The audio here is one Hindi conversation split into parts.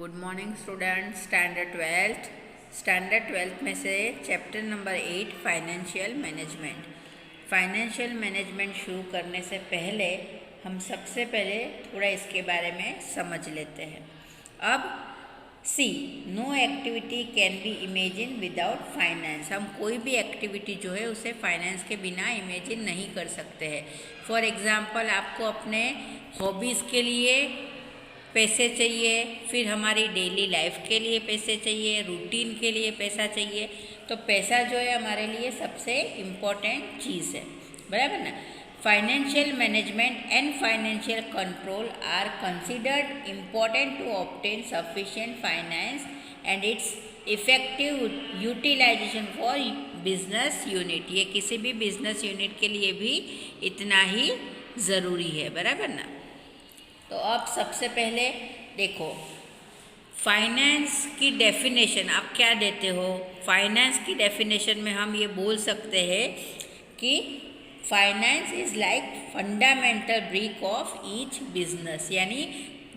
Good morning student. Standard twelfth में से chapter number 8 financial management. Financial management शुरू करने से पहले हम सबसे पहले थोड़ा इसके बारे में समझ लेते हैं। अब C, no activity can be imagine without finance. हम कोई भी एक्टिविटी जो है उसे फाइनेंस के बिना इमेजिन नहीं कर सकते हैं। फॉर एग्ज़ाम्पल, आपको अपने हॉबीज़ के लिए पैसे चाहिए, फिर हमारी डेली लाइफ के लिए पैसे चाहिए, रूटीन के लिए पैसा चाहिए। तो पैसा जो है हमारे लिए सबसे इम्पोर्टेंट चीज़ है, बराबर ना। Financial management and financial control are considered important to obtain sufficient finance and its effective utilisation for business unit. ये किसी भी बिजनेस यूनिट के लिए भी इतना ही ज़रूरी है, बराबर ना। तो अब सबसे पहले देखो, फाइनेंस की डेफिनेशन आप क्या देते हो। फाइनेंस की डेफिनेशन में हम ये बोल सकते हैं कि finance is like fundamental brick of each business. यानी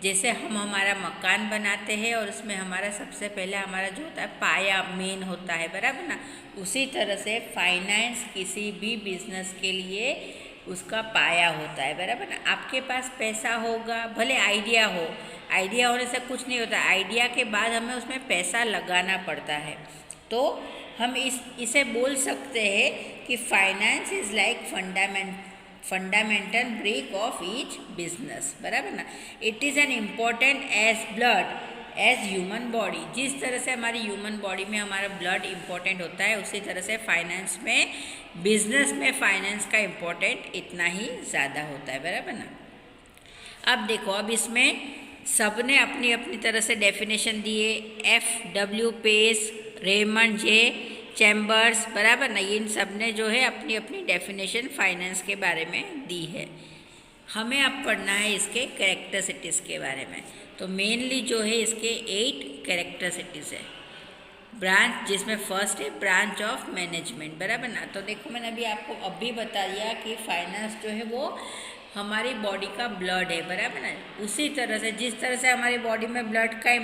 जैसे हम हमारा मकान बनाते हैं और उसमें हमारा सबसे पहले हमारा जो होता है पाया मेन होता है, बराबर ना। उसी तरह से फाइनेंस किसी भी बिजनेस के लिए उसका पाया होता है, बराबर ना। आपके पास पैसा होगा, भले आइडिया हो, आइडिया होने से कुछ नहीं होता, आइडिया के बाद हमें उसमें पैसा लगाना पड़ता है। तो हम इसे बोल सकते हैं कि finance is like fundamental brick of each business, बराबर ना। It is an important as blood as human body. जिस तरह से हमारी ह्यूमन बॉडी में हमारा ब्लड इम्पोर्टेंट होता है, उसी तरह से फाइनेंस में, बिजनेस में फाइनेंस का इम्पोर्टेंट इतना ही ज़्यादा होता है, बराबर ना। अब देखो, अब इसमें सब ने अपनी अपनी तरह से डेफिनेशन दिए। FW पेस, रेमंड जे चैम्बर्स, बराबर ना, इन सब ने जो है अपनी अपनी डेफिनेशन फाइनेंस के बारे में दी है। हमें अब पढ़ना है इसके कैरेक्टरिस्टिक्स के बारे में। तो मेनली जो है इसके 8 कैरेक्टरिस्टिक्स है। ब्रांच, जिसमें फर्स्ट है ब्रांच ऑफ मैनेजमेंट, बराबर ना। तो देखो, मैंने अभी आपको अभी बता दिया कि फाइनेंस जो है वो हमारी बॉडी का ब्लड है, बराबर ना। उसी तरह से जिस तरह से हमारी बॉडी में ब्लड का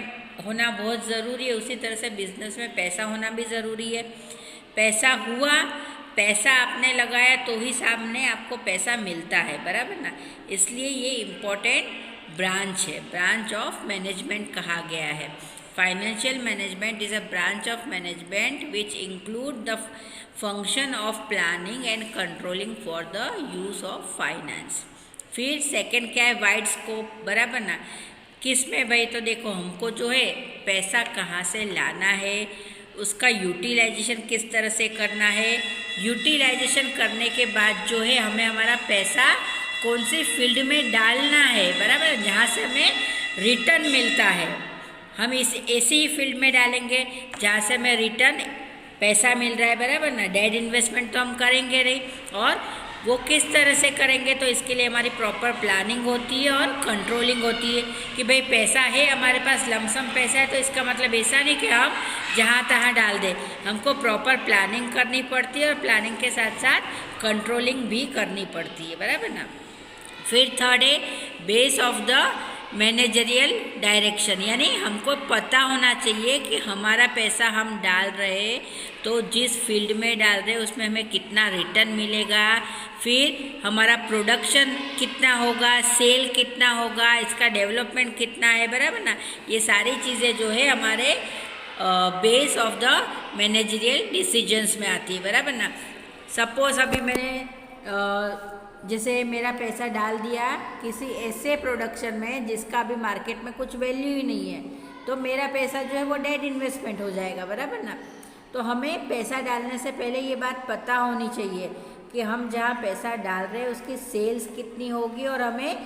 होना बहुत ज़रूरी है, उसी तरह से बिजनेस में पैसा होना भी ज़रूरी है। पैसा हुआ, पैसा आपने लगाया तो ही सामने आपको पैसा मिलता है, बराबर ना। इसलिए ये इम्पोर्टेंट ब्रांच है, ब्रांच ऑफ मैनेजमेंट कहा गया है। Financial management is a branch of management which include the function of planning and controlling for the use of finance. फिर सेकंड क्या है, वाइड स्कोप, बराबर ना। किस में भाई, तो देखो हमको जो है पैसा कहाँ से लाना है, उसका यूटिलाइजेशन किस तरह से करना है, यूटिलाइजेशन करने के बाद जो है हमें हमारा पैसा कौन सी फील्ड में डालना है, बराबर, जहाँ से हमें रिटर्न मिलता है। हम ऐसी ही फील्ड में डालेंगे जहाँ से हमें रिटर्न पैसा मिल रहा है, बराबर ना। डेड इन्वेस्टमेंट तो हम करेंगे नहीं, और वो किस तरह से करेंगे, तो इसके लिए हमारी प्रॉपर प्लानिंग होती है और कंट्रोलिंग होती है कि भाई पैसा है हमारे पास, लमसम पैसा है, तो इसका मतलब ऐसा नहीं कि हम जहाँ तहाँ डाल दें। हमको प्रॉपर प्लानिंग करनी पड़ती है और प्लानिंग के साथ साथ कंट्रोलिंग भी करनी पड़ती है, बराबर ना। फिर थर्ड है base of the managerial direction. यानी हमको पता होना चाहिए कि हमारा पैसा हम डाल रहे तो जिस फील्ड में डाल रहे उसमें हमें कितना रिटर्न मिलेगा, फिर हमारा प्रोडक्शन कितना होगा, सेल कितना होगा, इसका डेवलपमेंट कितना है, बराबर ना। ये सारी चीज़ें जो है हमारे base of the managerial decisions में आती है, बराबर ना। सपोज अभी मैंने जैसे मेरा पैसा डाल दिया किसी ऐसे प्रोडक्शन में जिसका अभी मार्केट में कुछ वैल्यू ही नहीं है, तो मेरा पैसा जो है वो डेड इन्वेस्टमेंट हो जाएगा, बराबर ना। तो हमें पैसा डालने से पहले ये बात पता होनी चाहिए कि हम जहाँ पैसा डाल रहे हैं उसकी सेल्स कितनी होगी और हमें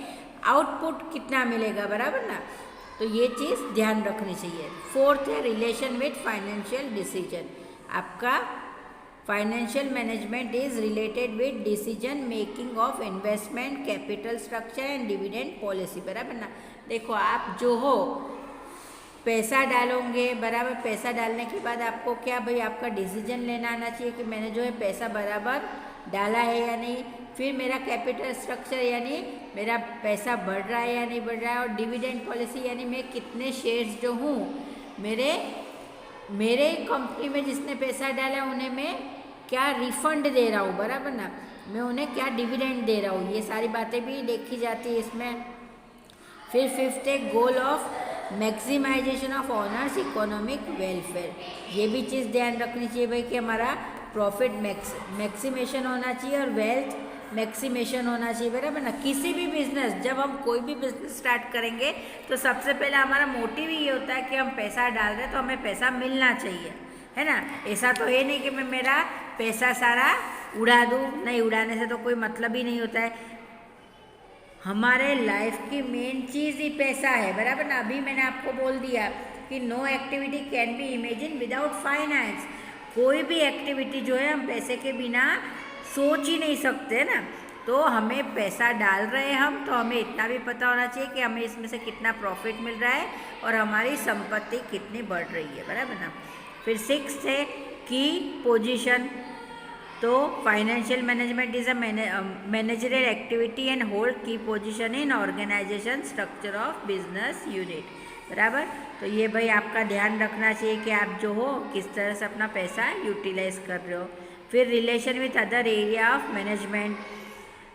आउटपुट कितना मिलेगा, बराबर ना। तो ये चीज़ ध्यान रखनी चाहिए। फोर्थ है रिलेशन विथ फाइनेंशियल डिसीजन। आपका financial management is related with decision making of investment, capital structure and dividend policy, बराबर ना। देखो, आप जो हो पैसा डालोगे, बराबर, पैसा डालने के बाद आपको क्या भाई आपका डिसीजन लेना आना चाहिए कि मैंने जो है पैसा बराबर डाला है या नहीं, फिर मेरा कैपिटल स्ट्रक्चर यानी मेरा पैसा बढ़ रहा है या नहीं बढ़ रहा है, और डिविडेंड पॉलिसी यानी मैं कितने शेयर्स जो हूँ मेरे कंपनी में जिसने पैसा डाला उन्हें मैं क्या रिफंड दे रहा हूँ, बराबर ना, मैं उन्हें क्या डिविडेंड दे रहा हूँ, ये सारी बातें भी देखी जाती है इसमें। फिर फिफ्थ है goal of maximisation of owners economic welfare, ये भी चीज़ ध्यान रखनी चाहिए भाई कि हमारा प्रॉफिट मैक्सिमेशन होना चाहिए और वेल्थ मैक्सिमेशन होना चाहिए, बराबर ना। किसी भी बिजनेस, जब हम कोई भी बिजनेस स्टार्ट करेंगे तो सबसे पहले हमारा मोटिव ये होता है कि हम पैसा डाल रहे हैं तो हमें पैसा मिलना चाहिए, है ना। ऐसा तो है नहीं कि मैं मेरा पैसा सारा उड़ा दूँ, नहीं, उड़ाने से तो कोई मतलब ही नहीं होता है। हमारे लाइफ की मेन चीज़ ही पैसा है, बराबर ना। अभी मैंने आपको बोल दिया कि no activity can be imagine without finance, कोई भी एक्टिविटी जो है हम पैसे के बिना सोच ही नहीं सकते ना। तो हमें पैसा डाल रहे हैं हम, तो हमें इतना भी पता होना चाहिए कि हमें इसमें से कितना प्रॉफिट मिल रहा है और हमारी संपत्ति कितनी बढ़ रही है, बराबर ना। फिर सिक्स्थ है की पोजीशन, तो financial management is a managerial activity and hold key position in organisation structure of business unit, बराबर। तो ये भाई आपका ध्यान रखना चाहिए कि आप जो हो किस तरह से अपना पैसा यूटिलाइज कर रहे हो। फिर relation with other area of management,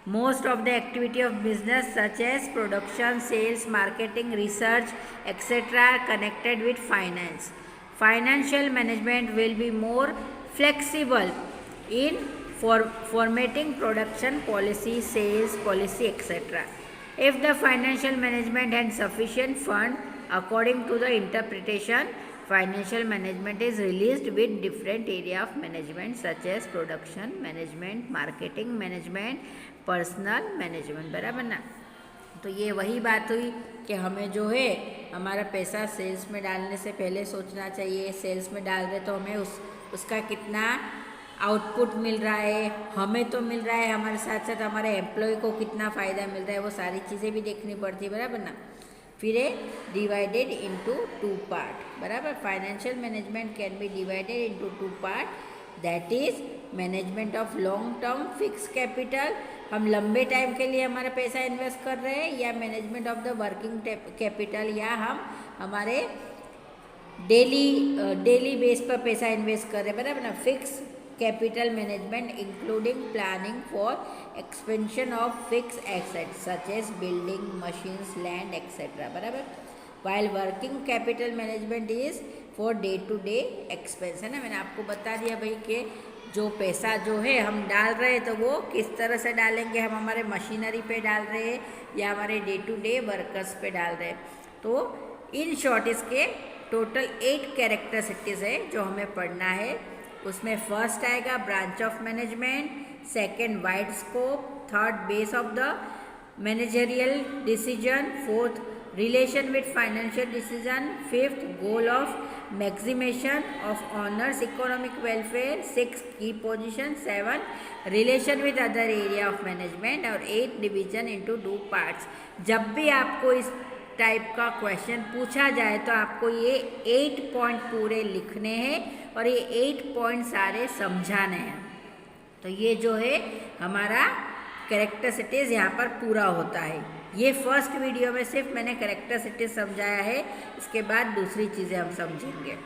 most of the activity of business such as production, sales, marketing, research etcetera connected with finance. Financial management will be more flexible in formatting production policy, sales policy, etc. If the financial management had sufficient fund according to the interpretation, financial management is released with different area of management such as production management, marketing management, personal management, बराबर ना। तो ये वही बात हुई कि हमें जो है हमारा पैसा सेल्स में डालने से पहले सोचना चाहिए, सेल्स में डाल रहे तो हमें उसका कितना आउटपुट मिल रहा है, हमें तो मिल रहा है, हमारे साथ साथ हमारे एम्प्लॉय को कितना फ़ायदा मिल रहा है, वो सारी चीज़ें भी देखनी पड़ती है, बराबर ना। फिर है डिवाइडेड इनटू 2 पार्ट, बराबर। Financial management can be divided into 2 part, that is management of long term fix capital, हम लंबे टाइम के लिए हमारा पैसा इन्वेस्ट कर रहे हैं, या management of the working capital, या हम हमारे डेली बेस पर पैसा इन्वेस्ट कर रहे हैं, बराबर ना। Fix capital management including planning for expansion of fixed assets such as building, machines, land, etc. बराबर। while working capital management is for day to day expense, है ना। मैंने आपको बता दिया भाई कि जो पैसा जो है हम डाल रहे हैं तो वो किस तरह से डालेंगे, हम हमारे मशीनरी पे डाल रहे हैं या हमारे डे टू डे वर्कर्स पे डाल रहे हैं। तो इन शॉर्ट इसके टोटल 8 कैरेक्टरिस्टिक्स है जो हमें पढ़ना है। उसमें फर्स्ट आएगा branch of management, second wide scope, third base of the managerial decision, fourth relation with financial decision, fifth goal of maximisation of owners economic welfare, six key position, seven relation with other area of management, और 8 डिवीजन इनटू 2 पार्ट्स। जब भी आपको इस टाइप का क्वेश्चन पूछा जाए तो आपको ये 8 पॉइंट पूरे लिखने हैं और ये 8 पॉइंट सारे समझाने हैं। तो ये जो है हमारा कैरेक्टरिस्टिक्स यहाँ पर पूरा होता है। ये फर्स्ट वीडियो में सिर्फ मैंने कैरेक्टरिस्टिक्स समझाया है, इसके बाद दूसरी चीज़ें हम समझेंगे।